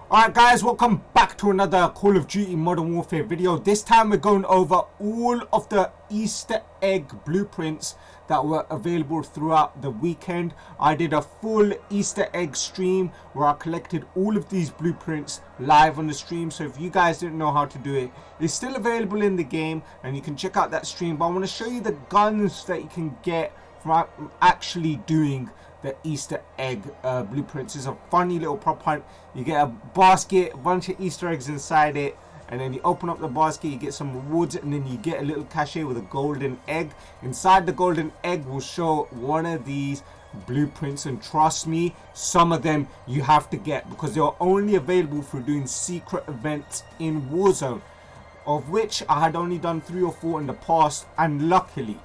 Alright guys, welcome back to another Call of Duty Modern Warfare video. This time we're going over all of the Easter egg blueprints that were available throughout the weekend. I did a full Easter egg stream where I collected all of these blueprints live on the stream. So if you guys didn't know how to do it, it's still available in the game and you can check out that stream. But I want to show you the guns that you can get from actually doing the Easter egg blueprints. Is a funny little prop hunt. You get a basket, a bunch of Easter eggs inside it, and then you open up the basket, you get some rewards, and then you get a little cachet with a golden egg. Inside the golden egg will show one of these blueprints, and trust me, some of them you have to get because they are only available for doing secret events in Warzone, of which I had only done 3 or 4 in the past, and luckily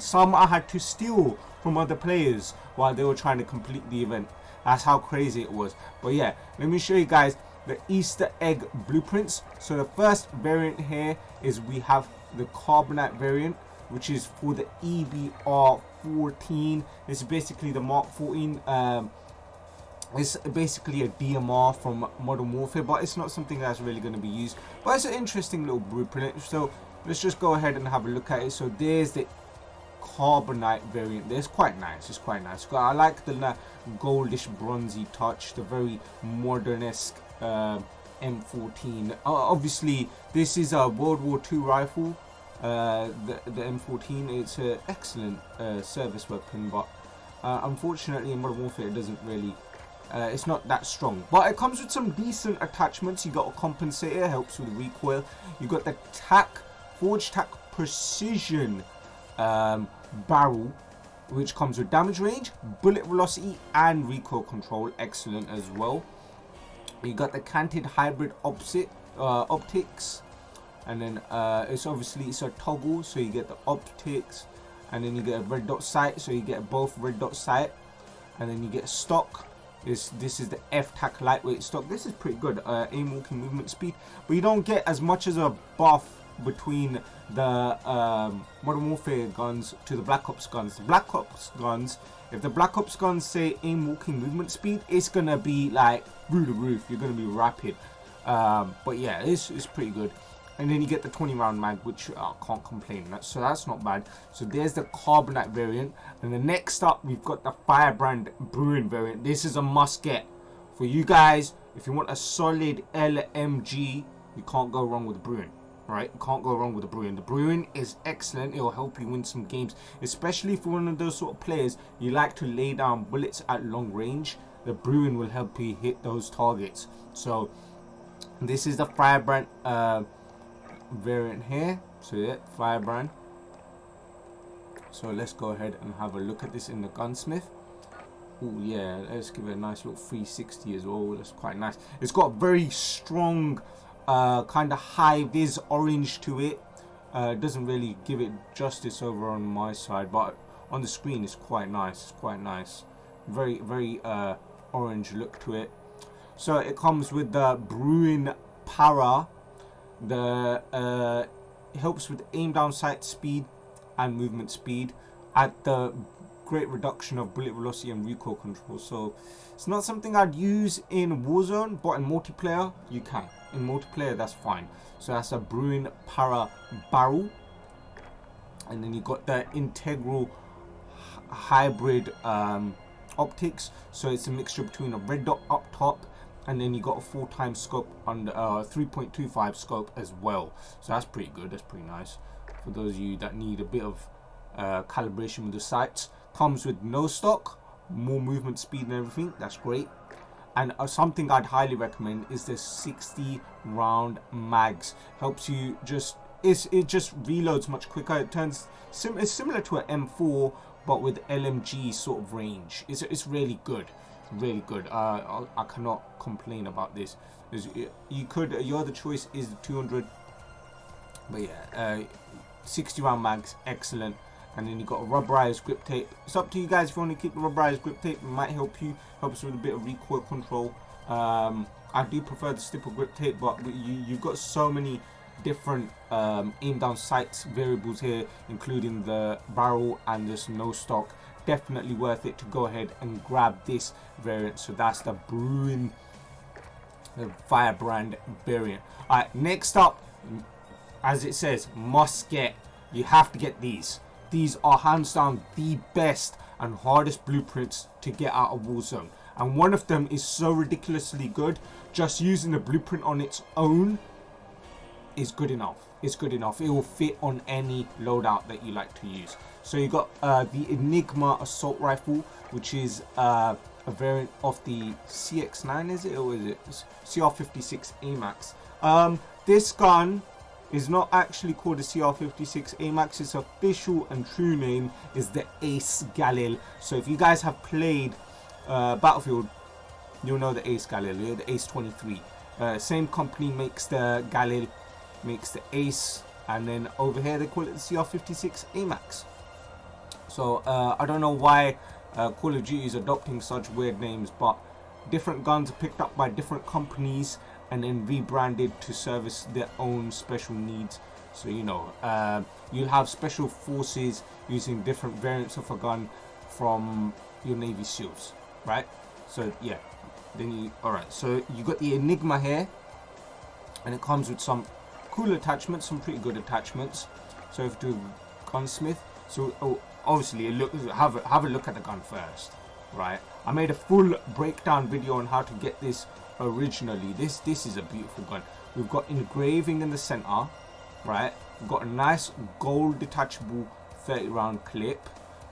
some I had to steal from other players while they were trying to complete the event. That's how crazy it was. But yeah, let me show you guys the Easter egg blueprints. So the first variant here is we have the Carbonite variant, which is for the EBR-14. This is basically the Mark 14. It's basically a DMR from Modern Warfare, but it's not something that's really going to be used. But it's an interesting little blueprint. So let's just go ahead and have a look at it. So there's the Carbonite variant. It's quite nice. It's quite nice. I like the goldish bronzy touch, the very modern-esque M14. Obviously this is a World War II rifle, the M14. It's an excellent service weapon, but unfortunately in Modern Warfare it doesn't really it's not that strong, but it comes with some decent attachments. You got a compensator, helps with recoil. You got the Forged Tac Precision barrel, which comes with damage range, bullet velocity, and recoil control. Excellent as well. You got the canted hybrid optics, and then it's a toggle, so you get the optics, and then you get a red dot sight, so you get both red dot sight, and then you get stock. This is the F-Tac lightweight stock. This is pretty good. Aim, walking, movement, speed, but you don't get as much as a buff between the Modern Warfare guns to the Black Ops guns. The Black Ops guns, if the Black Ops guns say aim, walking, movement, speed, it's gonna be like through the roof. You're gonna be rapid. But yeah, it's pretty good. And then you get the 20 round mag, which I can't complain. So that's not bad. So there's the Carbonite variant. And the next up, we've got the Firebrand Brewing variant. This is a must get for you guys. If you want a solid LMG, you can't go wrong with the Brewing. Right, you can't go wrong with the Brewing. The Brewing is excellent. It will help you win some games, especially for one of those sort of players you like to lay down bullets at long range. The Brewing will help you hit those targets. So this is the Firebrand variant here. So yeah, Firebrand. So let's go ahead and have a look at this in the gunsmith. Oh yeah, let's give it a nice little 360 as well. That's quite nice. It's got very strong kind of high vis orange to it. Doesn't really give it justice over on my side, but on the screen it's quite nice. It's quite nice. Very orange look to it. So it comes with the BRUEN para. It helps with aim down sight speed and movement speed at the great reduction of bullet velocity and recoil control. So it's not something I'd use in Warzone, but in multiplayer you can. In multiplayer that's fine. So that's a BRUEN para barrel. And then you got the integral hybrid optics. So it's a mixture between a red dot up top, and then you got a 4x scope on the 3.25 scope as well. So that's pretty good. That's pretty nice for those of you that need a bit of calibration with the sights. Comes with no stock, more movement speed and everything. That's great. And something I'd highly recommend is the 60 round mags. Helps you just, it just reloads much quicker. It turns it's similar to an M4 but with LMG sort of range. It's really good. Really good. I cannot complain about this. Your other choice is the 200, but yeah, 60 round mags, excellent. And then you got a rubberized grip tape. It's up to you guys if you want to keep the rubberized grip tape. It might helps with a bit of recoil control. I do prefer the stipple grip tape, but you've got so many different aim down sights variables here, including the barrel and this no stock. Definitely worth it to go ahead and grab this variant. So that's the BRUEN The Firebrand Brewing. Alright, next up, as it says, must get. You have to get these. These are hands down the best and hardest blueprints to get out of Warzone. And one of them is so ridiculously good, just using the blueprint on its own is good enough. It's good enough. It will fit on any loadout that you like to use. So you got the Enigma assault rifle, which is a variant of the CX9, is it? Or is it CR-56 AMAX? This gun is not actually called the CR-56 AMAX. Its official and true name is the Ace Galil. So if you guys have played Battlefield, you'll know the Ace Galil, the Ace 23. Same company makes the Galil, makes the Ace, and then over here they call it the CR-56 AMAX. So I don't know why Call of Duty is adopting such weird names, but different guns are picked up by different companies and then rebranded to service their own special needs. So you know, you'll have special forces using different variants of a gun from your Navy SEALs, right? So yeah, then you, alright, so you got the Enigma here, and it comes with some cool attachments, some pretty good attachments. So if you do gunsmith, so obviously have a look at the gun first, right? I made a full breakdown video on how to get this originally. This is a beautiful gun. We've got engraving in the center, right? We've got a nice gold detachable 30 round clip,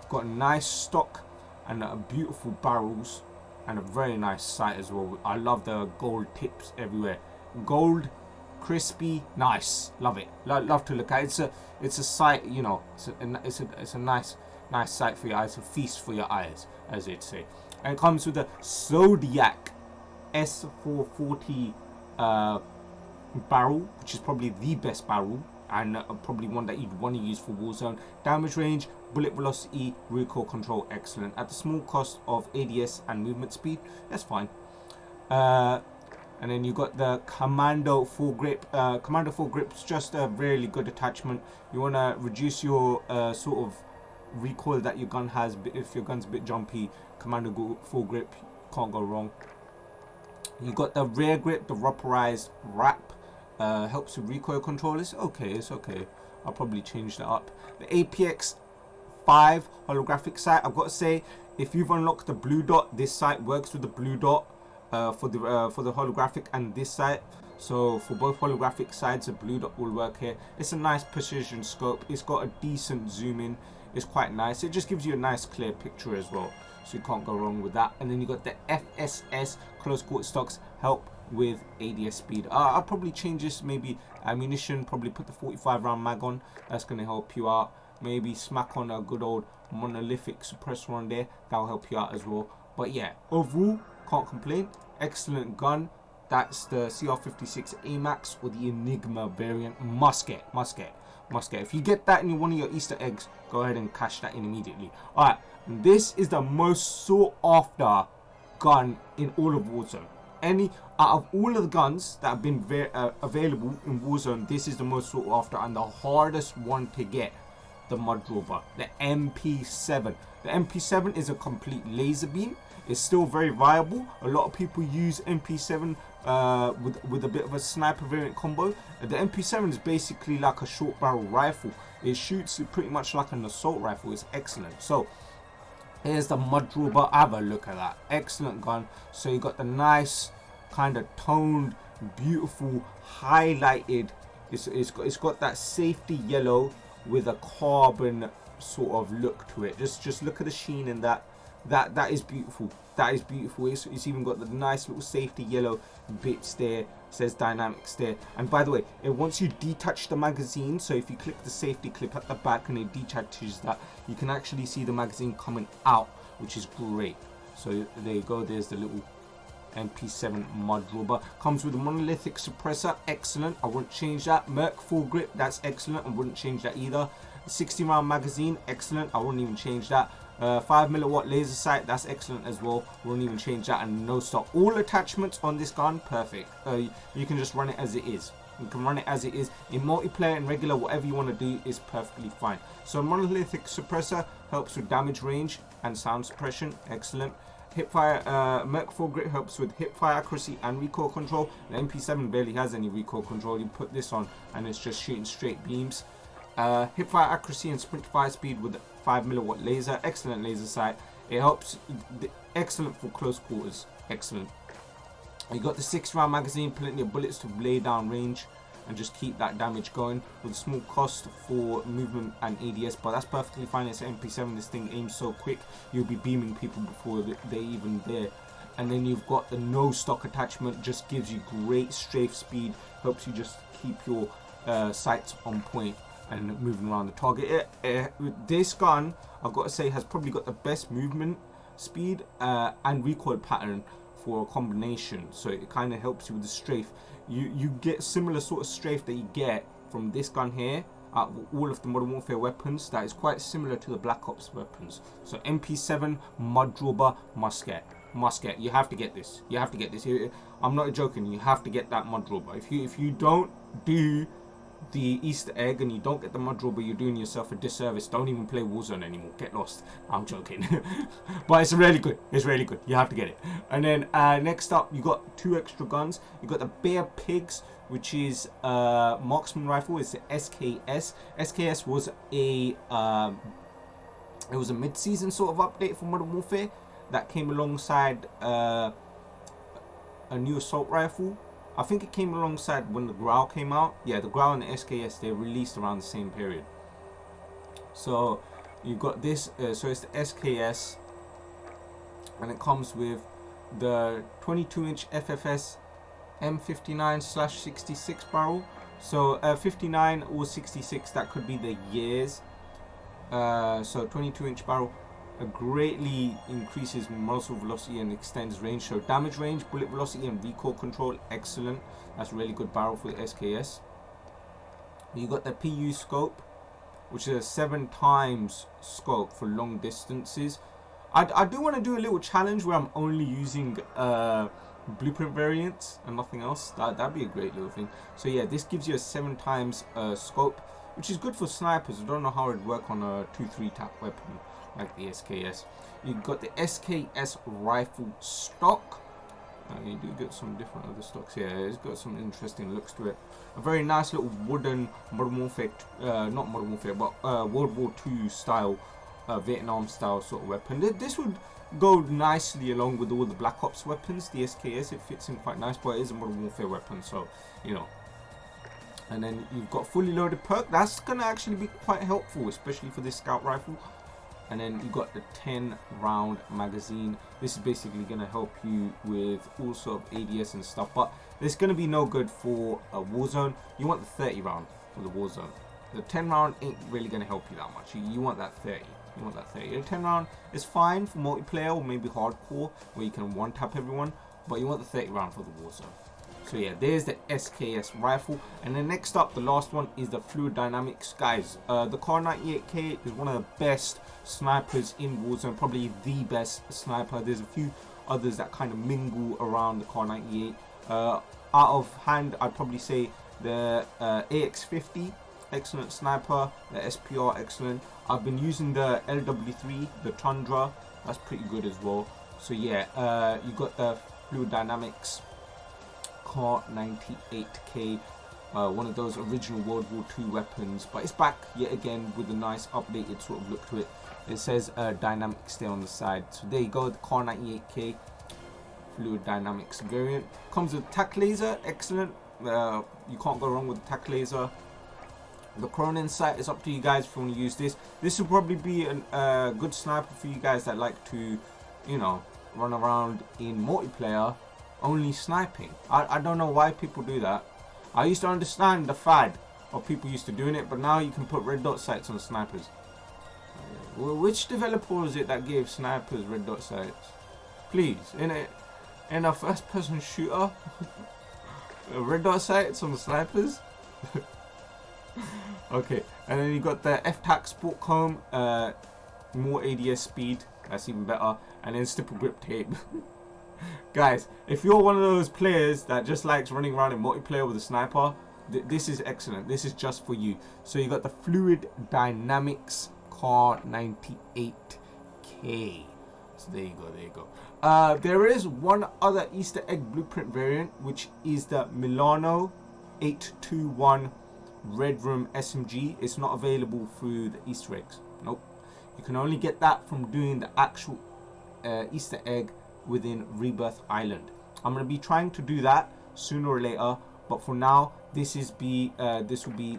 got a nice stock and beautiful barrels and a very nice sight as well. I love the gold tips everywhere, gold, crispy, nice, love it. Love to look at it. It's a sight, you know, it's a nice sight for your eyes, a feast for your eyes, as they'd say. And it comes with a Zodiac S440 barrel, which is probably the best barrel and probably one that you'd want to use for Warzone. Damage range, bullet velocity, recoil control, excellent. At the small cost of ADS and movement speed, that's fine. And then you got the Commando full grip. Commando full grip is just a really good attachment. You want to reduce your sort of recoil that your gun has. If your gun's a bit jumpy, Commando full grip, can't go wrong. You got the rear grip, the rubberized wrap, helps with recoil control. It's okay. I'll probably change that up. The APX 5 holographic sight. I've got to say, if you've unlocked the blue dot, this sight works with the blue dot for the holographic and this sight. So for both holographic sides, the blue dot will work here. It's a nice precision scope. It's got a decent zoom in. It's quite nice. It just gives you a nice clear picture as well, so you can't go wrong with that. And then you got the FSS close quarter stocks, help with ADS speed. I'll probably change this, maybe ammunition, probably put the 45 round mag on. That's going to help you out. Maybe smack on a good old monolithic suppressor on there. That'll help you out as well. But yeah, overall, can't complain. Excellent gun. That's the CR-56 AMAX or the Enigma variant. Must get. If you get that in one of your Easter eggs, go ahead and cash that in immediately. Alright, this is the most sought after gun in all of Warzone. Out of all of the guns that have been available in Warzone, this is the most sought after and the hardest one to get. The Mod Drauber, the MP7. The MP7 is a complete laser beam. It's still very viable. A lot of people use MP7 with a bit of a sniper variant combo. The MP7 is basically like a short barrel rifle. It shoots pretty much like an assault rifle. It's excellent. So here's the Mod Drauber. Have a look at that. Excellent gun. So you got the nice kind of toned, beautiful, highlighted. It's got that safety yellow with a carbon sort of look to it. Just look at the sheen in that. That is beautiful. It's even got the nice little safety yellow bits there. It says dynamics there. And by the way, once you detach the magazine, so if you click the safety clip at the back and it detaches that, you can actually see the magazine coming out, which is great. So there you go. There's the little MP7 Mod Drauber. Comes with a Monolithic Suppressor, excellent. I wouldn't change that. Merc full grip, that's excellent. I wouldn't change that either. 60 round magazine, excellent. I wouldn't even change that. 5mm laser sight, that's excellent as well. Wouldn't even change that. And no stock. All attachments on this gun, perfect. You can just run it as it is. You can run it as it is in multiplayer and regular. Whatever you want to do is perfectly fine. So Monolithic Suppressor helps with damage range and sound suppression, excellent. Hipfire, Merc-4 Grit helps with hipfire accuracy and recoil control. The MP7 barely has any recoil control. You put this on and it's just shooting straight beams. Hipfire accuracy and sprint fire speed with 5mW laser. Excellent laser sight. It helps. Excellent for close quarters. Excellent. You got the 6-round magazine, plenty of bullets to lay down range and just keep that damage going, with a small cost for movement and ADS, but that's perfectly fine. It's an MP7. This thing aims so quick, you'll be beaming people before they're even there. And then you've got the no stock attachment, just gives you great strafe speed, helps you just keep your sights on point and moving around the target. This gun, I've got to say, has probably got the best movement speed and recoil pattern for a combination, so it kind of helps you with the strafe. You get similar sort of strafe that you get from this gun here, all of the Modern Warfare weapons, that is quite similar to the Black Ops weapons. So MP7 Mod Drauber must get. You have to get this. You have to get this. I'm not joking. You have to get that Mod Drauber. If you don't do the Easter egg and you don't get the Mod Drauber, you're doing yourself a disservice. Don't even play Warzone anymore. Get lost. I'm joking. But it's really good. It's really good. You have to get it. And then next up, you got 2 extra guns. You got the Bear Pigs, which is marksman rifle. It's the SKS. SKS was a it was a mid-season sort of update for Modern Warfare that came alongside a new assault rifle. I think it came alongside when the Growl came out. Yeah, the Growl and the SKS, they released around the same period. So you've got this, so it's the SKS, and it comes with the 22-inch FFS M59/66 barrel. So 59 or 66, that could be the years. So 22-inch barrel. Greatly increases muzzle velocity and extends range, so damage range, bullet velocity and recoil control, excellent. That's a really good barrel for the SKS. You got the PU scope, which is a 7 times scope for long distances. I do want to do a little challenge where I'm only using blueprint variants and nothing else. That'd be a great little thing. So yeah, this gives you a 7 times scope, which is good for snipers. I don't know how it'd work on a 2-3 tap weapon like the SKS. You've got the SKS rifle stock. You do get some different other stocks here. It's got some interesting looks to it. A very nice little wooden Modern Warfare, not Modern Warfare, but World War II style, Vietnam style sort of weapon. This would go nicely along with all the Black Ops weapons. The SKS, it fits in quite nice, but it is a Modern Warfare weapon, so you know. And then you've got fully loaded perk. That's gonna actually be quite helpful, especially for this scout rifle. And then you got the 10-round magazine. This is basically going to help you with all sort of ADS and stuff, but it's going to be no good for a Warzone. You want the 30-round for the Warzone. The 10-round ain't really going to help you that much. You want that 30. You want that 30. The 10-round is fine for multiplayer or maybe hardcore, where you can one-tap everyone, but you want the 30-round for the Warzone. So yeah, there's the SKS rifle. And then next up, the last one is the Fluid Dynamics. Guys, the Kar98K is one of the best snipers in Warzone, probably the best sniper. There's a few others that kind of mingle around the Kar98. Out of hand, I'd probably say the AX50, excellent sniper. The SPR, excellent. I've been using the LW3, the Tundra. That's pretty good as well. So yeah, you got the Fluid Dynamics Kar98K, one of those original World War II weapons, but it's back yet again with a nice updated sort of look to it. It says Dynamics there on the side. So there you go, the Kar98K Fluid Dynamics variant. Comes with tac laser, excellent. You can't go wrong with the tac laser. The Cronin sight is up to you guys if you want to use this. This will probably be a good sniper for you guys that like to, you know, run around in multiplayer only sniping. I don't know why people do that. I used to understand the fad of people used to doing it, but now you can put red dot sights on snipers. Well, which developer was it that gave snipers red dot sights? Please, in a first person shooter, red dot sights on the snipers. Okay, and then you got the F-Tac Sport Comb, more ADS speed, that's even better, and then stipple grip tape. Guys, if you're one of those players that just likes running around in multiplayer with a sniper, this is excellent. This is just for you. So you got the Fluid Dynamics Kar98K. So there you go, there you go. There is one other Easter egg blueprint variant, which is the Milano 821 Red Room SMG. It's not available through the Easter eggs. Nope. You can only get that from doing the actual Easter egg within Rebirth Island. I'm going to be trying to do that sooner or later, but for now, this will be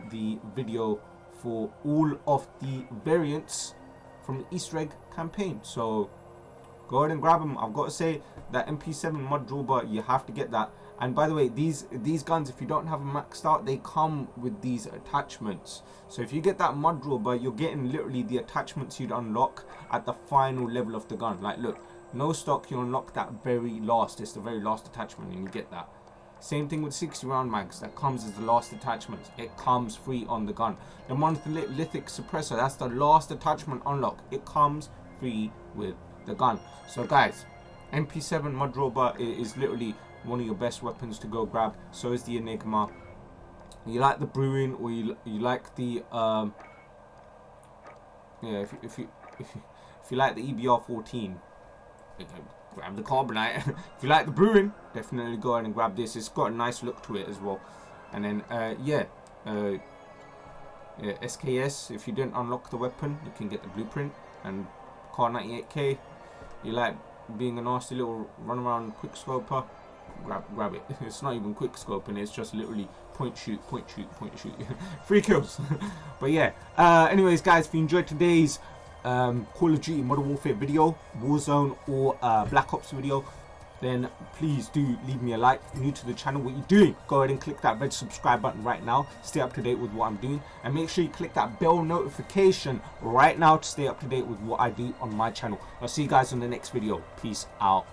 the video for all of the variants from the Easter egg campaign. So go ahead and grab them. I've got to say that MP7 Mod Drauber, you have to get that. And by the way, these guns, if you don't have them maxed out, they come with these attachments. So if you get that Mod Drauber, you're getting literally the attachments you'd unlock at the final level of the gun. Like, look, no stock, you unlock that very last. It's the very last attachment, and you get that. Same thing with 60 round mags. That comes as the last attachment. It comes free on the gun. The Monolithic Suppressor, that's the last attachment unlock. It comes free with the gun. So guys, MP7 Mod Drauber is literally one of your best weapons to go grab. So is the Enigma. You like the BRUEN, or you like the yeah, if you like the EBR-14, grab the Carbonite. If you like the BRUEN, definitely go ahead and grab this. It's got a nice look to it as well. And then yeah, SKS, if you didn't unlock the weapon, you can get the blueprint. And Car 98K, you like being a nasty little run around quick scoper, grab it. It's not even quick scoping, it's just literally point shoot, point shoot, point shoot. 3 kills. But yeah, anyways guys, if you enjoyed today's Call of Duty Modern Warfare video, Warzone or Black Ops video, then please do leave me a like. New to the channel, what you doing? Go ahead and click that red subscribe button right now. Stay up to date with what I'm doing, and make sure you click that bell notification right now to stay up to date with what I do on my channel. I'll see you guys on the next video. Peace out.